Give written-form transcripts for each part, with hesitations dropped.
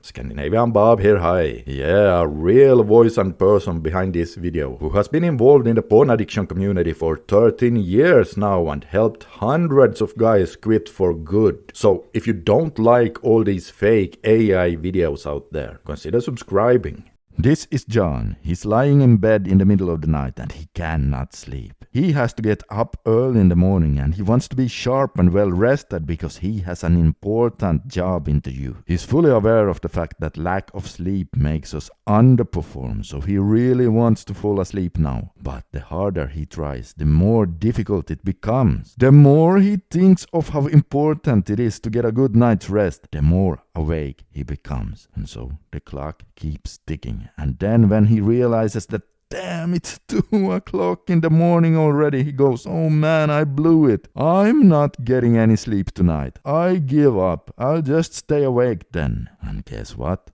Scandinavian Bob here, hi. Yeah, a real voice and person behind this video, who has been involved in the porn addiction community for 13 years now and helped hundreds of guys quit for good. So if you don't like all these fake AI videos out there, consider subscribing. This is John. He's lying in bed in the middle of the night and he cannot sleep. He has to get up early in the morning and he wants to be sharp and well rested because he has an important job interview. He's fully aware of the fact that lack of sleep makes us underperform, so he really wants to fall asleep now. But the harder he tries, the more difficult it becomes. The more he thinks of how important it is to get a good night's rest, the more awake he becomes. And so the clock keeps ticking. And then when he realizes that, damn, it's 2 o'clock in the morning already, he goes, oh man, I blew it. I'm not getting any sleep tonight. I give up. I'll just stay awake then. And guess what?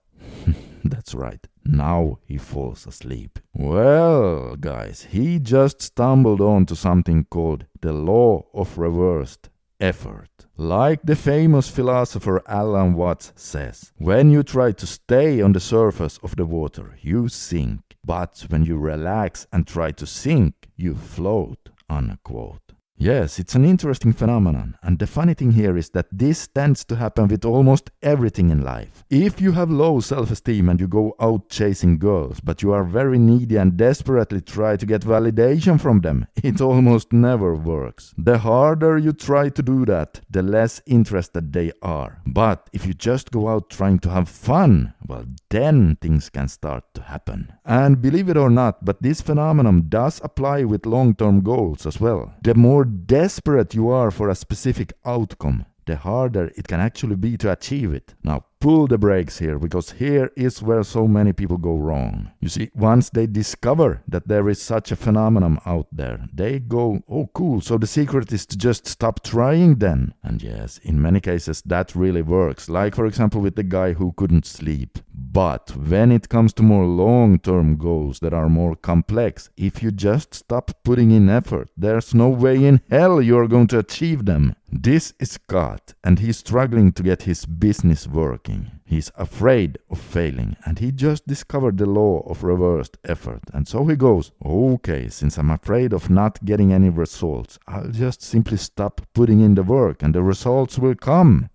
That's right. Now he falls asleep. Well, guys, he just stumbled onto something called the law of reversed effort. Like the famous philosopher Alan Watts says, when you try to stay on the surface of the water, you sink. But when you relax and try to sink, you float, unquote. Yes, it's an interesting phenomenon, and the funny thing here is that this tends to happen with almost everything in life. If you have low self-esteem and you go out chasing girls, but you are very needy and desperately try to get validation from them, it almost never works. The harder you try to do that, the less interested they are. But if you just go out trying to have fun, well, then things can start to happen. And believe it or not, but this phenomenon does apply with long-term goals as well. The more desperate you are for a specific outcome, the harder it can actually be to achieve it. Now, pull the brakes here, because here is where so many people go wrong. You see, once they discover that there is such a phenomenon out there, they go, oh cool, so the secret is to just stop trying then. And yes, in many cases that really works, like for example with the guy who couldn't sleep. But when it comes to more long-term goals that are more complex, if you just stop putting in effort, there's no way in hell you're going to achieve them. This is Scott, and he's struggling to get his business working. He's afraid of failing, and he just discovered the law of reversed effort. And so he goes, okay, since I'm afraid of not getting any results, I'll just simply stop putting in the work and the results will come.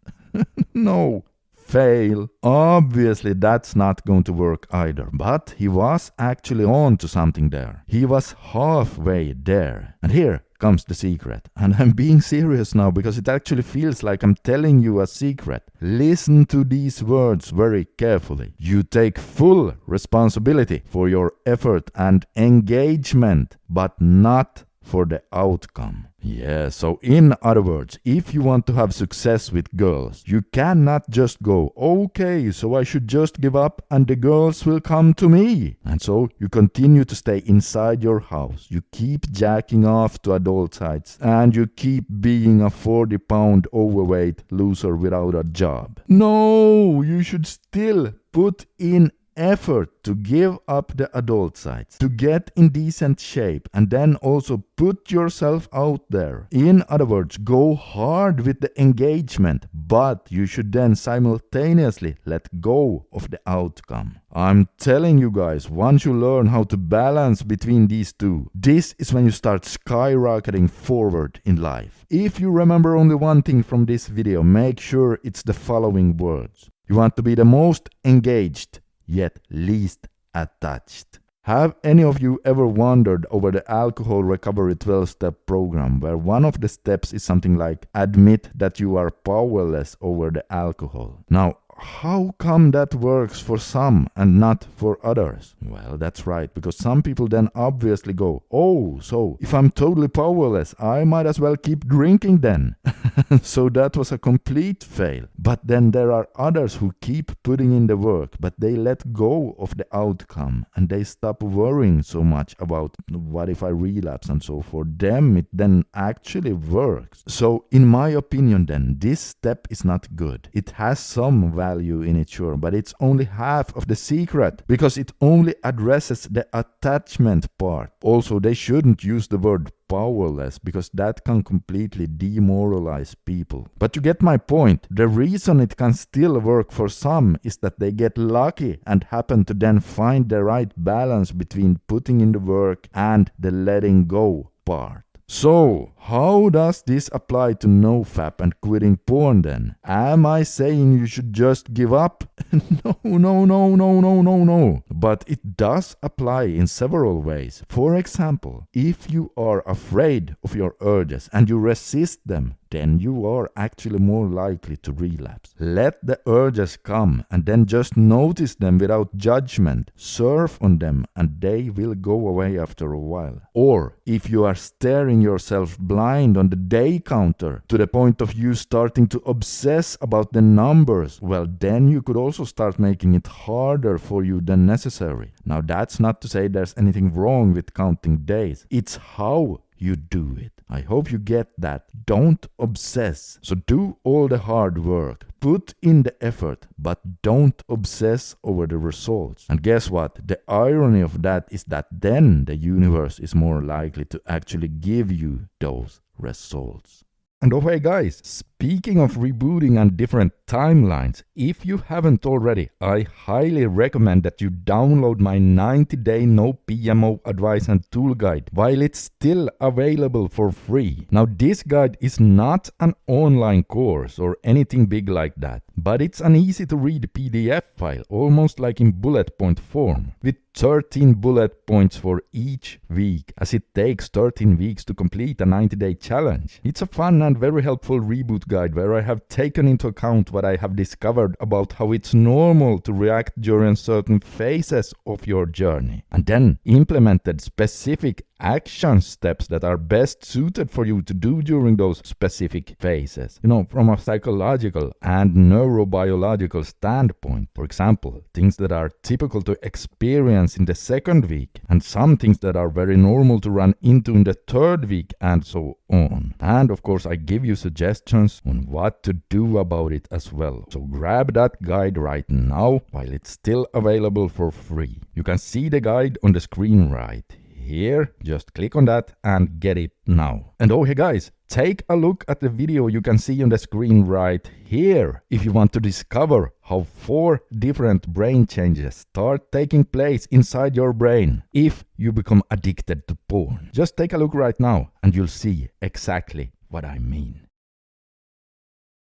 No. Fail. Obviously that's not going to work either, but he was actually on to something there. He was halfway there. And here comes the secret. And I'm being serious now because it actually feels like I'm telling you a secret. Listen to these words very carefully. You take full responsibility for your effort and engagement, but not for the outcome. Yeah, so in other words, if you want to have success with girls, you cannot just go, okay, so I should just give up and the girls will come to me. And so you continue to stay inside your house, you keep jacking off to adult sites, and you keep being a 40-pound overweight loser without a job. No, you should still put in effort to give up the adult sites, to get in decent shape, and then also put yourself out there. In other words, go hard with the engagement, but you should then simultaneously let go of the outcome. I'm telling you guys, once you learn how to balance between these two, this is when you start skyrocketing forward in life. If you remember only one thing from this video, make sure it's the following words. You want to be the most engaged, yet least attached. Have any of you ever wondered over the alcohol recovery 12-step program, where one of the steps is something like admit that you are powerless over the alcohol? Now, how come that works for some and not for others? Well, that's right, because some people then obviously go, oh, so if I'm totally powerless, I might as well keep drinking then. So that was a complete fail. But then there are others who keep putting in the work, but they let go of the outcome and they stop worrying so much about what if I relapse, and so for them it then actually works. So in my opinion then, this step is not good. It has some value value in it, sure, but it's only half of the secret because it only addresses the attachment part. Also, they shouldn't use the word powerless because that can completely demoralize people. But you get my point. The reason it can still work for some is that they get lucky and happen to then find the right balance between putting in the work and the letting go part. So, how does this apply to NoFap and quitting porn then? Am I saying you should just give up? No. But it does apply in several ways. For example, if you are afraid of your urges and you resist them, then you are actually more likely to relapse. Let the urges come and then just notice them without judgment. Surf on them and they will go away after a while. Or if you are staring yourself blind on the day counter to the point of you starting to obsess about the numbers, well, then you could also start making it harder for you than necessary. Now, that's not to say there's anything wrong with counting days. It's how you do it. I hope you get that. Don't obsess. So do all the hard work. Put in the effort, but don't obsess over the results. And guess what? The irony of that is that then the universe is more likely to actually give you those results. And oh hey guys, speaking of rebooting and different timelines, if you haven't already, I highly recommend that you download my 90-day no PMO advice and tool guide while it's still available for free. Now this guide is not an online course or anything big like that, but it's an easy to read PDF file, almost like in bullet point form, with 13 bullet points for each week, as it takes 13 weeks to complete a 90-day challenge. It's a fun and very helpful reboot guide where I have taken into account what I have discovered about how it's normal to react during certain phases of your journey, and then implemented specific action steps that are best suited for you to do during those specific phases. From a psychological and neurobiological standpoint. For example, things that are typical to experience in the second week, and some things that are very normal to run into in the third week, and so on. And of course, I give you suggestions on what to do about it as well. So grab that guide right now while it's still available for free. You can see the guide on the screen right here. Just click on that and get it now. And oh hey guys, take a look at the video you can see on the screen right here if you want to discover how 4 different brain changes start taking place inside your brain if you become addicted to porn. Just take a look right now and you'll see exactly what I mean.